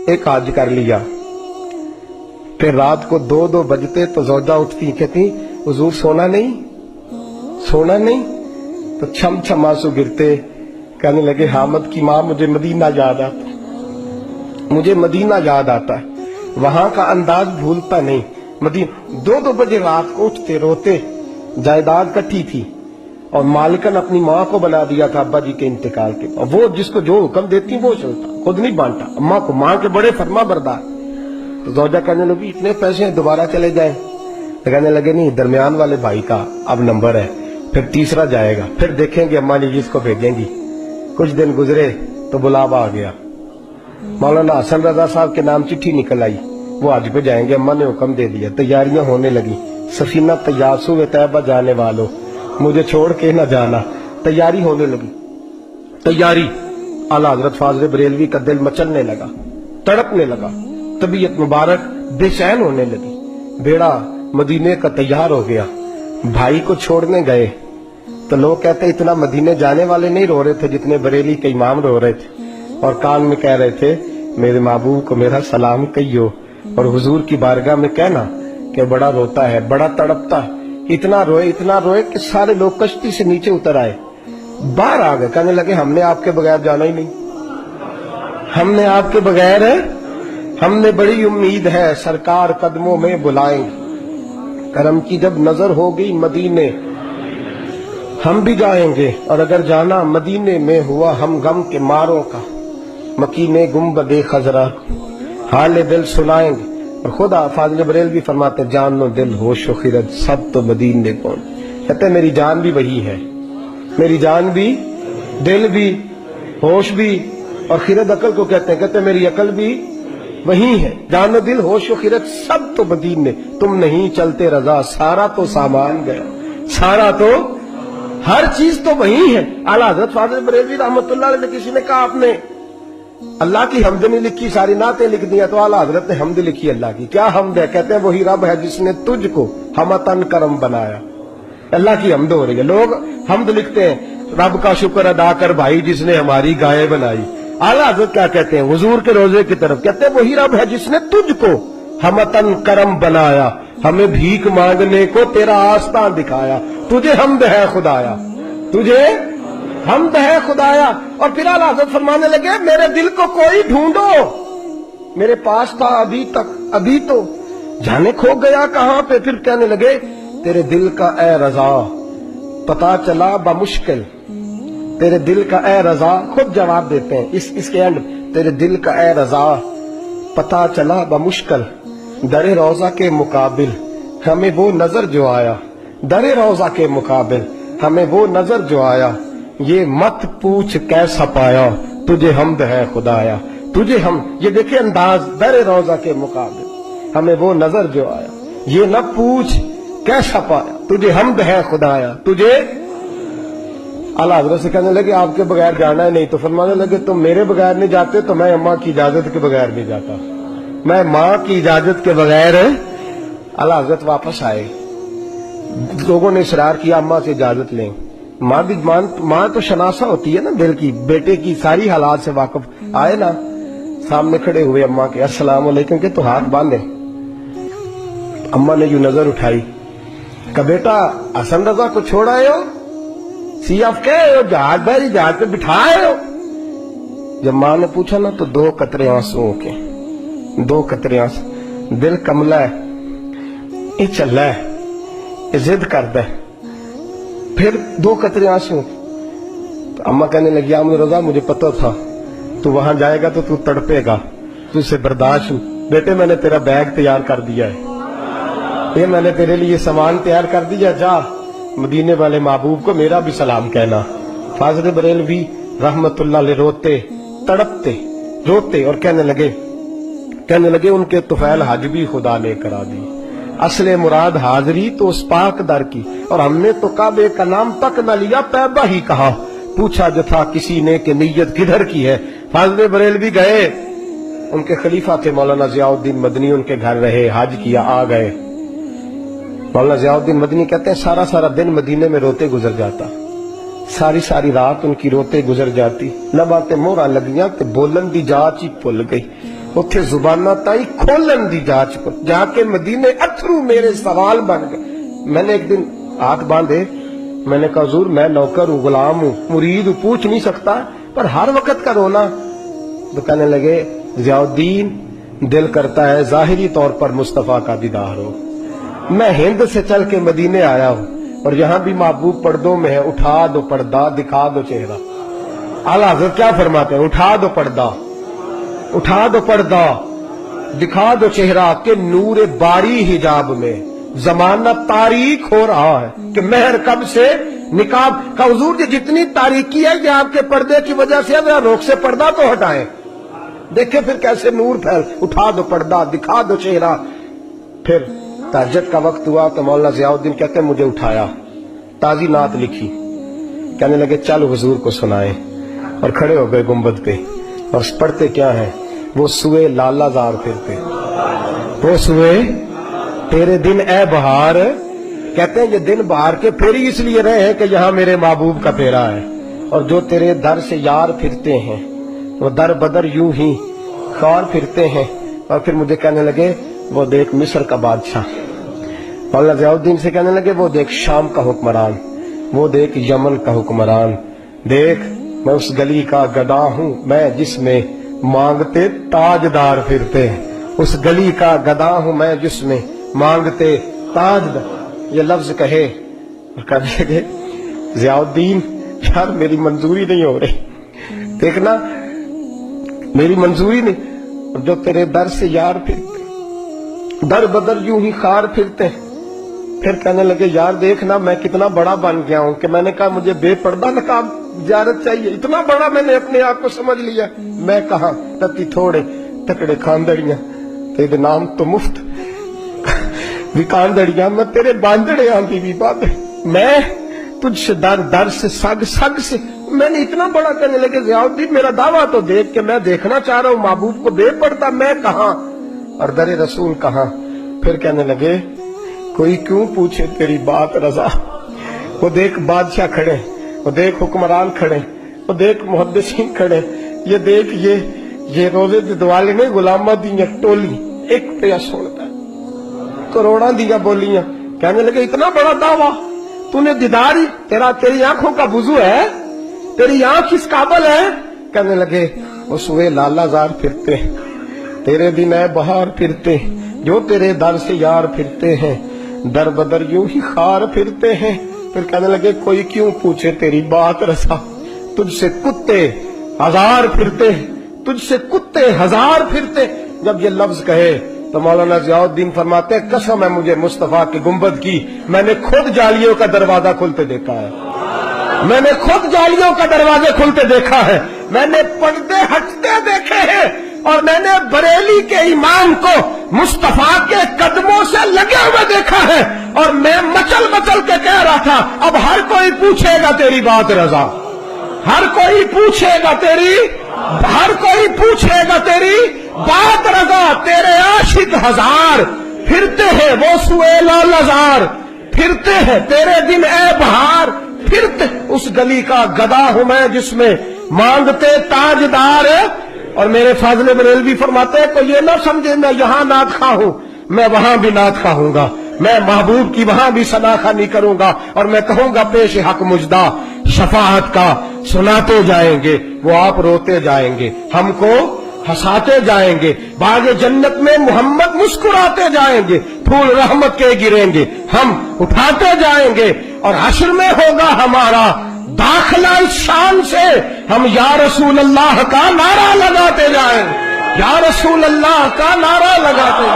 एक हाज कर लिया। फिर रात को 2-2 बजते तो ज़ौजा उठती, कहती हुजूर सोना नहीं, सोना नहीं। तो छम छम आंसू गिरते, कहने लगे हामिद की माँ मुझे मदीना याद आता, मुझे मदीना याद आता है, वहां का अंदाज भूलता नहीं। मदीना 2-2 बजे रात को उठते रोते। जायदाद कट्ठी थी और मालिकन अपनी माँ को बना दिया था अब्बा जी के इंतकाल के, और वो जिसको जो हुक्म देती वो चलता, खुद नहीं बांटा अम्मा को, माँ के बड़े फरमा बरदार। तो ज़ौजा कहने लगी इतने पैसे हैं दोबारा चले जाएं। तो कहने लगे नहीं, दरमियान वाले भाई का अब नंबर है, फिर तीसरा जाएगा, फिर देखेंगे अम्मा जी जिसको भेजेंगी। कुछ दिन गुजरे तो बुलावा आ गया, मौलाना हसन रजा साहब के नाम चिट्ठी निकल आई, वो आज पे जाएंगे, अम्मा ने हुक्म दे दिया। तैयारियां होने लगी, सफीना तैयार सुबह तैयबा जाने वालों मुझे छोड़ के न जाना। तैयारी होने लगी, तैयारी। आला हजरत फाज़िल बरेलवी का दिल मचलने लगा, तड़पने लगा, तबीयत मुबारक बेचैन होने लगी। बेड़ा मदीने का तैयार हो गया। भाई को छोड़ने गए तो लोग कहते इतना मदीने जाने वाले नहीं रो रहे थे जितने बरेली के इमाम रो रहे थे, और कान में कह रहे थे मेरे महबूब को मेरा सलाम कहियो, और हुजूर की बारगाह में कहना कि बड़ा रोता है, बड़ा तड़पता है। इतना रोए कि सारे लोग कश्ती से नीचे उतर आए, बाहर आ गए, कहने लगे हमने आपके बगैर जाना ही नहीं, हमने आपके बगैर है, हमने बड़ी उम्मीद है सरकार कदमों में बुलाएंगे, करम की जब नजर हो गई मदीने हम भी जाएंगे, और अगर जाना मदीने में हुआ हम गम के मारों का, मकीने गुंबदे खजरा हाल दिल सुनाएंगे। और खुदा फाज़िल बरेलवी फरमाते जान लो दिल होश खिरत सब तो मदीने कौन। कहते मेरी जान भी वही है, मेरी जान भी, दिल भी, होश भी, और खिरत अकल को कहते हैं, कहते मेरी अकल भी वही है। जान दिल होश खिरत सब तो मदीने, तुम नहीं चलते रजा सारा तो सामान गया, सारा तो हर चीज तो वही है। आला हज़रत फाज़िल बरेलवी रहमतुल्लाह अलैह किसी ने कहा आपने अल्लाह की हमद नहीं लिखी, सारी नातें लिख दिया, तो आला हजरत ने हमद लिखी अल्लाह की। क्या हमद है? कहते हैं वही रब है जिसने तुझको हमतन करम बनाया। अल्लाह की हमद हो रही है, लोग हमद लिखते हैं रब का शुक्र अदा कर भाई जिसने हमारी गाय बनाई। आला हजरत क्या कहते हैं हुजूर के रोजे की तरफ, कहते हैं वही रब है जिसने तुझको हमतन करम बनाया, हमें भीख मांगने को तेरा आस्था दिखाया, तुझे हमद है खुदाया, तुझे हमद है खुदाया। और फिर आला हज़रत फरमाने लगे मेरे दिल को कोई ढूंढो, मेरे पास था अभी तक, अभी तो जाने खो गया कहां पे। फिर कहने लगे तेरे दिल का ए रजा पता चला बमुश्किल, तेरे दिल का ए रजा, खुद जवाब देते हैं इसके एंड, तेरे दिल का ए रजा पता चला बमुश्किल, दरे रोजा के मुकाबिल हमें वो नजर जो आया, दरे रोजा के मुकाबिल हमें वो नजर जो आया, ये मत पूछ कैसा पाया, तुझे हमद है खुदाया, तुझे हम, ये देखिए अंदाज, दरे रोजा के मुकाबिल हमें वो नजर जो आया, ये न पूछ कैसा पाया, तुझे हमद है खुदाया, तुझे। आला हज़रत से कहने लगे आपके बगैर जाना है नहीं, तो फरमाने लगे तुम मेरे बगैर नहीं जाते तो मैं अम्मा की इजाजत के बगैर नहीं जाता, मैं माँ की इजाजत के बगैर। आला हज़रत वापस आए, लोगों ने इसरार किया अम्मा से इजाजत लें। माँ भी माँ तो शनासा होती है ना दिल की, बेटे की सारी हालात से वाकिफ। आए ना, सामने खड़े हुए अम्मा के, अस्सलाम वालेकुम के, तो हाथ बांधे। अम्मा ने यूं नजर उठाई, कहा बेटा हसन रजा को छोड़ आए हो, सीएफ के हो, जहाज बैरी जहाज पे बिठाए हो। जब माँ ने पूछा ना तो 2 कतरे आंसुओं के, 2 कतरे आंसू, दिल कमला है, ये चल है, ये जिद करता है। फिर 2 कतरे आंसू। तो अम्मा कहने लगी आमद रजा मुझे पता था तू वहां जाएगा तो तू तड़पेगा, तुझसे बर्दाश्त। बेटे मैंने तेरा बैग तैयार कर दिया है, ये मैंने तेरे लिए सामान तैयार कर दिया, जा मदीने वाले महबूब को मेरा भी सलाम कहना। फाज़िल बरेलवी रहमतुल्लाह अलैह रोते तड़पते रोते और कहने लगे उनके तुफैल हज भी खुदा ने करा दी, असले मुराद हाजिरी तो उस पाक दर की, और हमने तो काबे का नाम तक न लिया, तैबा ही कहा, पूछा जो था किसी ने कि नीयत किधर की है। फाज़िल बरेलवी गए, उनके खलीफा थे मौलाना ज़ियाउद्दीन मदनी, उनके घर रहे, हज किया, आ गए। मौलाना ज़ियाउद्दीन मदनी कहते हैं सारा सारा दिन मदीने में रोते गुजर जाता, सारी सारी रात उनकी रोते गुजर जाती, लबाते मोहरा लगियां ते बोलन दी जाच ही भुल गई। اتھے زبانہ تائی کھولن دی جاچ پر جا کے مدینے اتھرو میرے سوال بن گئے. میں نے ایک دن ہاتھ باندھے, میں نے کہا حضور میں نوکر ہوں, غلام ہوں, مرید ہوں, پوچھ نہیں سکتا, پر ہر وقت کا رونا. تو کہنے لگے ضیاء الدین دل کرتا ہے ظاہری طور پر مصطفیٰ کا دیدار ہو. میں ہند سے چل کے مدینے آیا ہوں اور یہاں بھی محبوب پردوں میں ہے, اٹھا دو پردہ دکھا دو چہرہ. اعلیٰ حضرت کیا فرماتے ہیں, اٹھا دو پردہ, اٹھا دو پردہ دکھا دو چہرہ کہ نور باری حجاب میں زمانہ تاریک ہو رہا ہے کہ مہر کب سے نقاب کا. حضور جی جتنی تاریکی ہے یہ آپ کے پردے کی وجہ سے, ذرا روک سے پردہ تو ہٹائیں, دیکھیں پھر کیسے نور پھیل. اٹھا دو پردہ دکھا دو چہرہ. پھر تہجد کا وقت ہوا تو مولانا ضیاء الدین کہتے ہیں مجھے اٹھایا, تازی نعت لکھی, کہنے لگے چل حضور کو سنائیں, اور کھڑے ہو گئے گنبد پہ اور پڑھتے کیا ہیں, وہ سوئے لالا زار پھرتے, وہ سوئے تیرے دن اے بہار. کہتے ہیں یہ دن بہار کے پھیری اس لیے رہے ہیں کہ یہاں میرے محبوب کا پھیرا ہے, اور جو تیرے در سے یار پھرتے ہیں وہ در بدر یوں ہی خار پھرتے ہیں. اور پھر مجھے کہنے لگے وہ دیکھ مصر کا بادشاہ. مولانا ضیاء الدین سے کہنے لگے وہ دیکھ شام کا حکمران, وہ دیکھ یمن کا حکمران. دیکھ میں اس گلی کا گدا ہوں میں جس میں مانگتے تاجدار پھرتے ہیں, اس گلی کا گدا ہوں میں جس میں مانگتے تاجدار. یہ لفظ کہے اور کہنے لگے ضیاء الدین یار میری منظوری نہیں ہو رہی, دیکھنا میری منظوری نہیں. جو تیرے در سے یار پھرتے در بدر یوں ہی خار پھرتے. پھر کہنے لگے یار دیکھنا میں کتنا بڑا بن گیا ہوں کہ میں نے کہا مجھے بے پردہ نقاب زیارت چاہیے, اتنا بڑا میں نے اپنے آپ کو سمجھ لیا. میں کہاں تتی تھوڑے تکڑے کھاندڑیاں تیرے نام تو مفت بھی کاندڑیاں, میں تیرے باندڑے آندھی بھی بات, میں تجھ سے در در سے سگ سگ سے. میں نے اتنا بڑا. کہنے لگے ضیاء الدین میرا دعویٰ تو دیکھ کہ میں دیکھنا چاہ رہا ہوں محبوب کو بے پردہ, میں کہاں اور در رسول کہاں. پھر کہنے لگے کوئی کیوں پوچھے تیری بات رضا. وہ دیکھ بادشاہ کھڑے, وہ دیکھ حکمران کھڑے, وہ دیکھ محدثین کھڑے, یہ دیکھ یہ روزے دوالے نے غلامہ دیا ٹولی ایک پہ سنتا ہے کروڑاں دیا بولیاں. کہنے لگے اتنا بڑا دعویٰ تو نے دیداری, تیری آنکھوں کا وضو ہے, تیری آنکھ اس قابل ہے. کہنے لگے وہ سوئے لالا زار پھرتے, تیرے دن اے بہار پھرتے, جو تیرے در سے یار پھرتے ہیں در بدر یوں ہی خار پھرتے ہیں. پھر کہنے لگے کوئی کیوں پوچھے تیری بات رسا, تجھ سے کتے ہزار پھرتے, تجھ سے کتے ہزار پھرتے. جب یہ لفظ کہے تو مولانا ضیاء الدین فرماتے ہیں قسم ہے مجھے مصطفیٰ کی گنبد کی, میں نے خود جالیوں کا دروازہ کھلتے دیکھا ہے, میں نے خود جالیوں کا دروازے کھلتے دیکھا ہے, میں نے پردے ہٹتے دیکھے ہیں, اور میں نے بریلی کے ایمان کو مصطفیٰ کے قدموں سے لگے ہوئے دیکھا ہے. اور میں مچل مچل کے کہہ رہا تھا اب ہر کوئی پوچھے گا تیری بات رضا, ہر کوئی پوچھے گا تیری, ہر کوئی پوچھے گا تیری بات رضا. تیرے عاشق ہزار پھرتے ہیں وہ سوئے لالزار پھرتے ہیں, تیرے دن اے بہار پھرتے, اس گلی کا گدا ہوں میں جس میں مانگتے تاجدار. اور میرے فاضل بریلوی فرماتے ہیں کوئی یہ نہ سمجھے میں یہاں نعت خواہ ہوں, میں وہاں بھی نعت خواہ ہوں گا, میں محبوب کی وہاں بھی ثنا خوانی کروں گا, اور میں کہوں گا پیش حق مجدہ شفاعت کا سناتے جائیں گے, وہ آپ روتے جائیں گے, ہم کو ہنساتے جائیں گے, باغ جنت میں محمد مسکراتے جائیں گے, پھول رحمت کے گریں گے, ہم اٹھاتے جائیں گے, اور حشر میں ہوگا ہمارا داخلہ اس شان سے, ہم یا رسول اللہ کا نعرہ لگاتے جائیں, یا رسول اللہ کا نعرہ لگاتے.